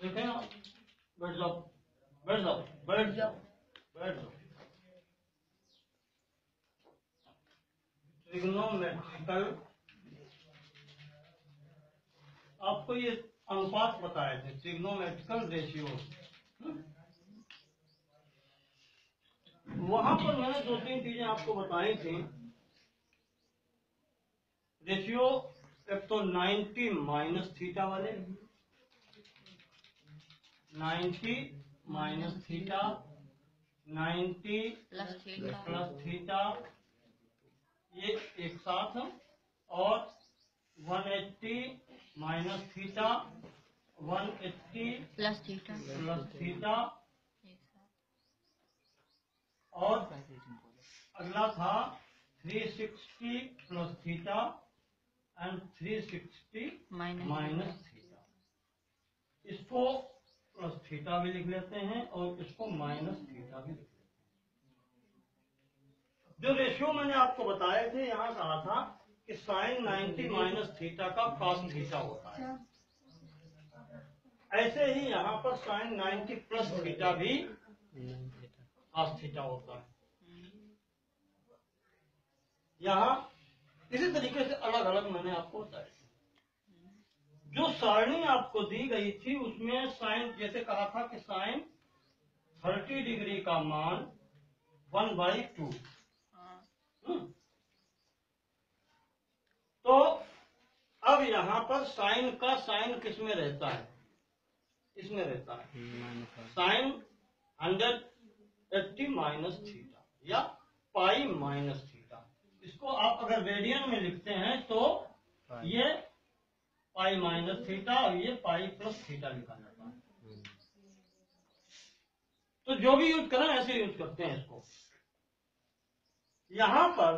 देखें आप, बैठ जाओ बैठ जाओ बैठ जाओ बैठ जाओ। ट्रिग्नोमेट्रिकल आपको ये अनुपात बताए थे, ट्रिग्नोमेट्रिकल रेशियो। वहां पर मैंने 2-3 चीजें आपको बताई थी। रेशियो एक तो 90 माइनस थीटा वाले, 90 माइनस थीटा, 90 प्लस थीटा, ये एक साथ, और 180 माइनस थीटा, 180 प्लस थीटा, और अगला था 360 plus theta and 360 minus theta. इसको प्लस थीटा भी लिख लेते हैं और इसको माइनस थीटा भी लिख लेते हैं। जो रेशियो मैंने आपको बताए थे, यहाँ कहा था कि साइन 90 माइनस थीटा का कॉस थीटा होता है। ऐसे ही यहाँ पर साइन 90 प्लस थीटा भी कॉस थीटा होता है। यहाँ इसी तरीके से अलग अलग मैंने आपको बताया। जो सारणी आपको दी गई थी उसमें साइन, जैसे कहा था कि साइन 30 डिग्री का मान 1/2। तो अब यहाँ पर साइन का साइन किस में रहता है? इसमें रहता है साइन 180 माइनस थीटा या पाई माइनस थीटा। इसको आप अगर रेडियन में लिखते हैं तो ये पाई माइनस थीटा और ये पाई प्लस थीटा लिखा जाता है। तो जो भी यूज करें ऐसे यूज करते हैं इसको। यहाँ पर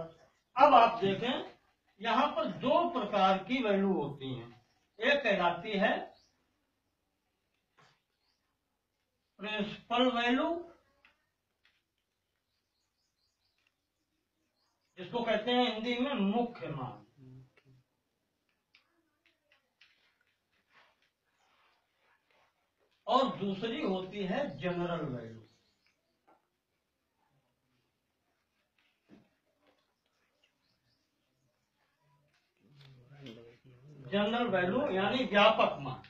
अब आप देखें, यहाँ पर 2 प्रकार की वैल्यू होती हैं। एक कहलाती है प्रिंसिपल वैल्यू, जिसको कहते हैं हिंदी में मुख्य मान, और दूसरी होती है जनरल वैल्यू। जनरल वैल्यू यानी व्यापक मान।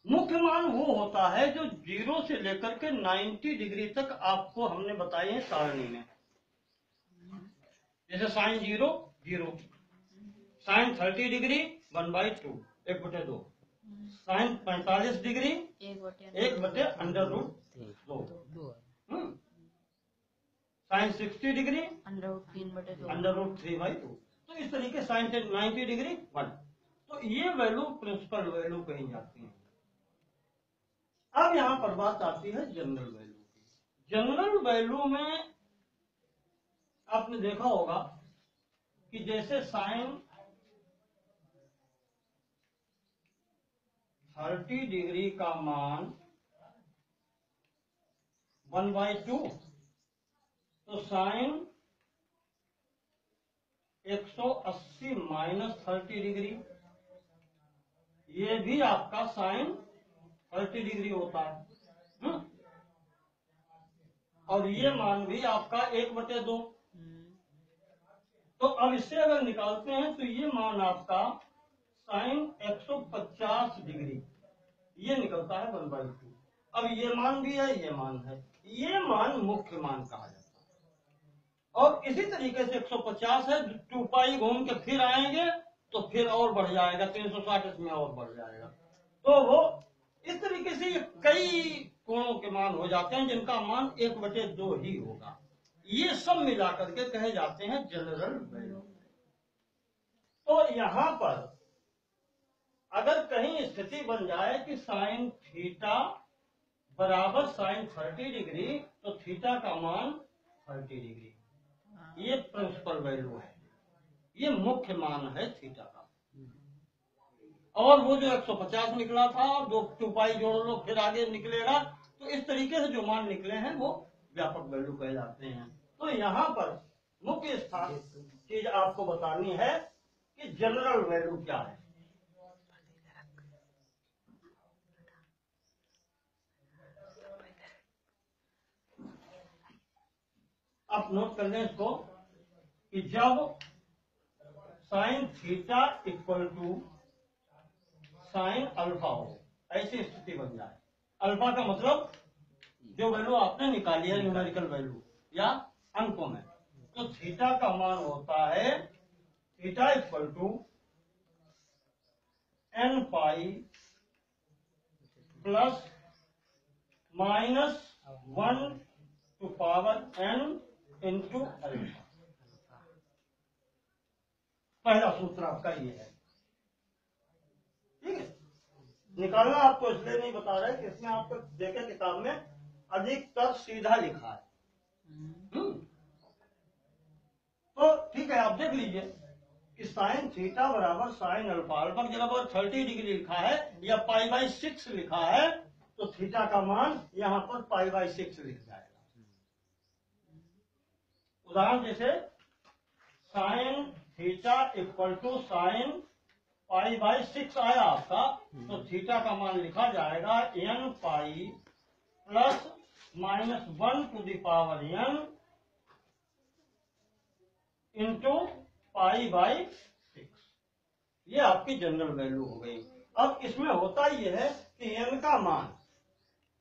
मुख्य मान वो होता है जो 0 से लेकर के 90 डिग्री तक आपको हमने बताए हैं सारणी में। जैसे sine 0 0, sine 30 degree 1/2 1/2, sine 45 degree 1/√2, sine 60 degree √3/2। तो इस तरीके साइन 90 डिग्री 1। तो ये वैल्यू प्रिंसिपल वैल्यू कही जाती है। अब यहाँ पर बात आती है जनरल वैल्यू की। जनरल वैल्यू में आपने देखा होगा कि जैसे साइन 30 डिग्री का मान 1/2, तो साइन 180 माइनस 30 डिग्री, ये भी आपका साइन 30 डिग्री होता है। और ये मान भी आपका 1/2। तो अब इससे अगर निकालते हैं तो ये मान आपका साइन 150 डिग्री ये निकलता है 1/2। अब ये मान भी है, ये मान है, ये मान मुख्य मान कहा जाता है। और इसी तरीके से 150 है, 2 पाई घूम के फिर आएंगे तो फिर और बढ़ जाएगा, 360 इसमें और बढ़ जाएगा। तो वो इस तरीके से कई कोणों के मान हो जाते हैं जिनका मान 1/2 ही होगा। ये सब मिला करके कहे जाते हैं जनरल वैल्यू। तो यहाँ पर अगर कहीं स्थिति बन जाए कि साइन थीटा बराबर साइन 30 डिग्री, तो थीटा का मान 30 डिग्री, ये प्रिंसिपल वैल्यू है, ये मुख्य मान है थीटा का। और वो जो 150 निकला था, जो 2 पाई जोड़ लो फिर आगे निकलेगा, तो इस तरीके से जो मान निकले हैं वो व्यापक वैल्यू कहे जाते हैं। तो यहाँ पर मुख्य स्थान चीज आपको बतानी है कि जनरल वैल्यू क्या है। आप नोट कर लें इसको कि जब sine theta equal to sine alpha हो, ऐसी स्थिति बन जाए। अल्फा का मतलब जो वैल्यू आपने निकाली है न्यूमेरिकल वैल्यू या अंकों में, तो थीटा का मान होता है theta equal to n pi plus minus 1 to power n into alpha. पहला सूत्र आपका ये है, ठीक है। निकालना आपको इसलिए नहीं बता रहे कि इसमें आपको देखे किताब में अधिकतर सीधा लिखा है। तो ठीक है, आप देख लीजिए कि साइन थीटा बराबर साइन अल्फा, अल्फा की जगह पर 30 डिग्री लिखा है या π/6 लिखा है, तो थीटा का मान यहाँ पर π/6 लिख जाएगा। उदाहरण जैसे sine theta equal to sine π/6 आया आपका, तो थीटा का मान लिखा जाएगा n pi plus minus 1 to the power n into π/6। ये आपकी जनरल वैल्यू हो गई। अब इसमें होता यह है कि n का मान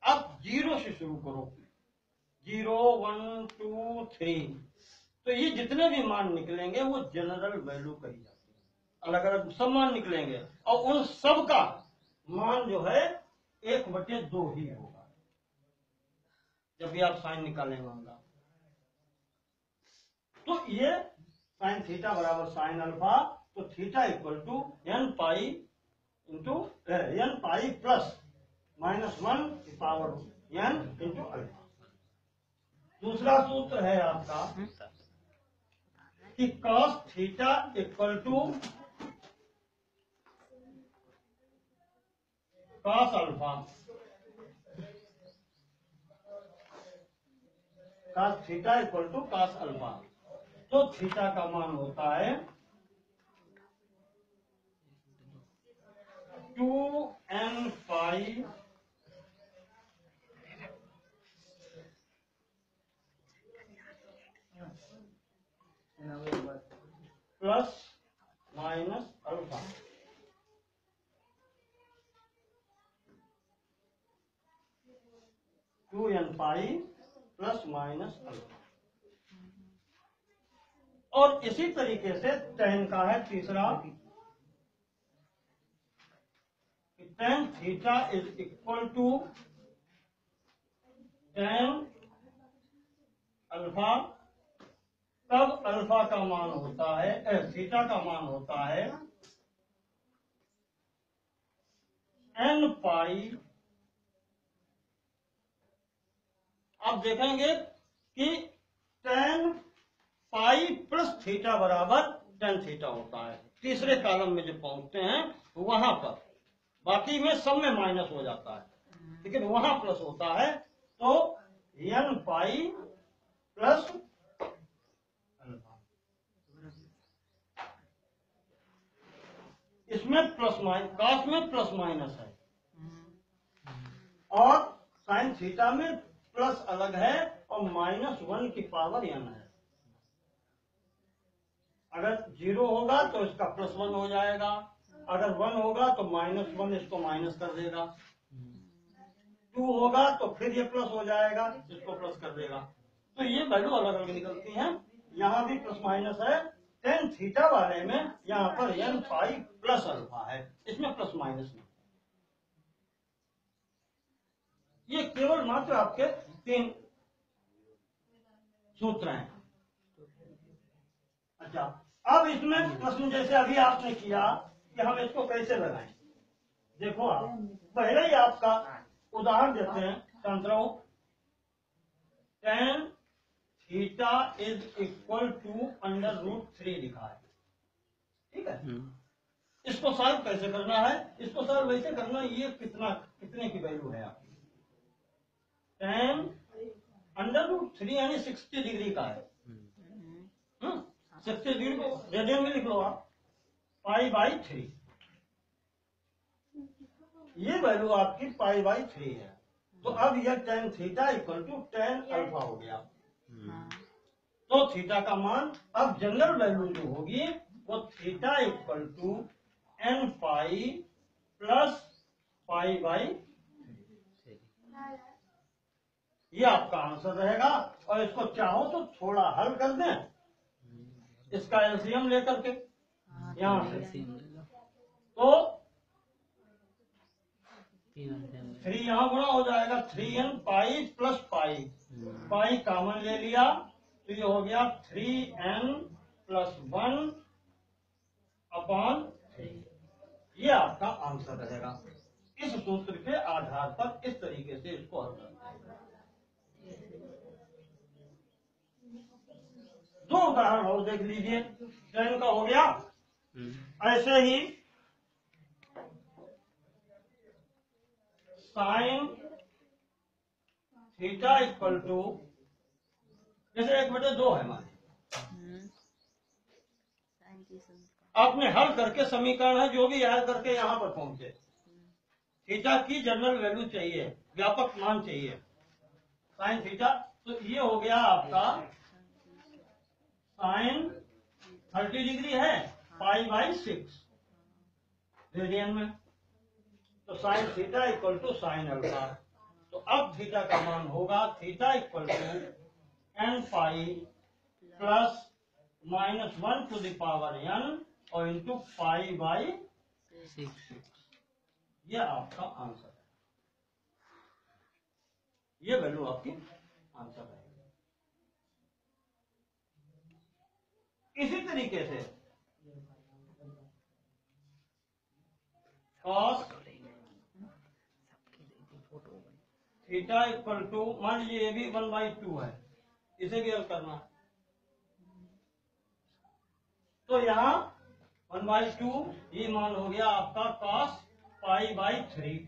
आप 0 से शुरू करो, 0 1 2 3, तो ये जितने भी मान निकलेंगे वो जनरल वैल्यू कही जाती है। अलग अलग सब मान निकलेंगे और उन सब का मान जो है 1/2 ही होगा जब भी आप साइन निकालेंगे उनका। तो ये साइन थीटा बराबर साइन अल्फा, तो theta equal to n pi into n pi plus minus 1 की पावर n इंटू अल्फा। दूसरा सूत्र है आपका कि cos theta equal to cos alpha, cos theta equal to cos alpha. तो थीटा का मान होता है 2n pi plus minus alpha. Two n pi plus minus alpha. और इसी तरीके से tan का है तीसरा, tan theta is equal to tan alpha. तब अल्फा का मान होता है थीटा का मान होता है n पाई। आप देखेंगे कि tan पाई प्लस थीटा बराबर tan थीटा होता है। तीसरे कॉलम में जब पहुंचते हैं वहां पर, बाकी में सब में माइनस हो जाता है लेकिन वहां प्लस होता है, तो n पाई प्लस अल्फा। इसमें प्लस माइनस, कॉस में प्लस माइनस है और साइन थीटा में प्लस अलग है और माइनस 1 की पावर n है। अगर 0 होगा तो इसका प्लस 1 हो जाएगा, अगर 1 होगा तो माइनस 1 इसको माइनस कर देगा, 2 होगा तो फिर ये प्लस हो जाएगा, इसको प्लस कर देगा। तो ये वैल्यू अलग अलग निकलती हैं। यहाँ भी प्लस माइनस है, tan थीटा वाले में यहाँ पर n पाई प्लस अल्फा है, इसमें प्लस माइनस नहीं। ये केवल मात्र आपके 3 सूत्र हैं। अच्छा, अब इसमें प्रश्न जैसे अभी आपने किया कि हम इसको कैसे लगाएं। देखो आप पहले ही आपका उदाहरण देते हैं, छात्रों tan theta is equal to √3 लिखा है, ठीक है। इसको सॉल्व कैसे करना है, इसको सॉल्व वैसे करना, ये कितने की वैल्यू है आपकी, tan √3 यानी 60 डिग्री का है, 60 को रेडियन में लिख लो आप, π/3। ये वैल्यू आपकी π/3 है। तो अब यह tan theta equal to tan alpha हो गया। तो थीटा का मान अब जनरल वैल्यू जो होगी वो theta equal to n pi plus π/3। ये आपका आंसर रहेगा। और इसको चाहो तो थोड़ा हल कर दें, इसका एलसीएम लेकर के यहाँ से, तो 3 यहाँ गुणा हो जाएगा, 3n pi plus pi, pi common ले लिया तो ये हो गया 3n प्लस 1 अपॉन 3। ये आपका आंसर रहेगा। इस सूत्र के आधार पर इस तरीके से इसको हल करना है। 2 उदाहरण और देख लीजिए। tan का हो गया। ऐसे ही साइन थीटा इक्वल टू, जैसे 1/2 है मान, आपने हल करके समीकरण है जो भी हल करके यहाँ पर पहुंचे, थीटा की जनरल वैल्यू चाहिए, व्यापक मान चाहिए साइन थीटा। तो ये हो गया आपका साइन 30 डिग्री है π/6 रेडियन में, तो sine theta equal to sine alpha. तो अब थीटा का मान होगा theta equal to n pi plus -1 to the power n और इंटू π/6। ये आपका आंसर है। ये वैल्यू आपकी आंसर है। इसी तरीके से cos थीटा इक्वल टू, मान लीजिए ये भी 1/2 है, इसे भी हल करना। तो यहाँ 1/2 ये मान हो गया आपका cos π/3,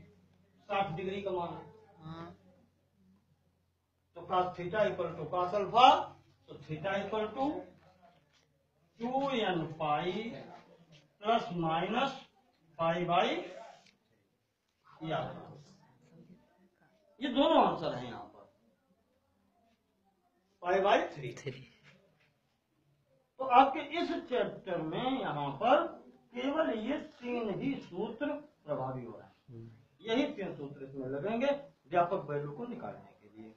60 डिग्री का मान है। तो cos theta equal to cos alpha, तो theta equal to 2n pi plus minus π/, ये दोनों आंसर हैं यहाँ पर π/3। तो आपके इस चैप्टर में यहाँ पर केवल ये 3 ही सूत्र प्रभावी हो रहे हैं। यही 3 सूत्र इसमें लगेंगे व्यापक वैल्यू को निकालने के लिए।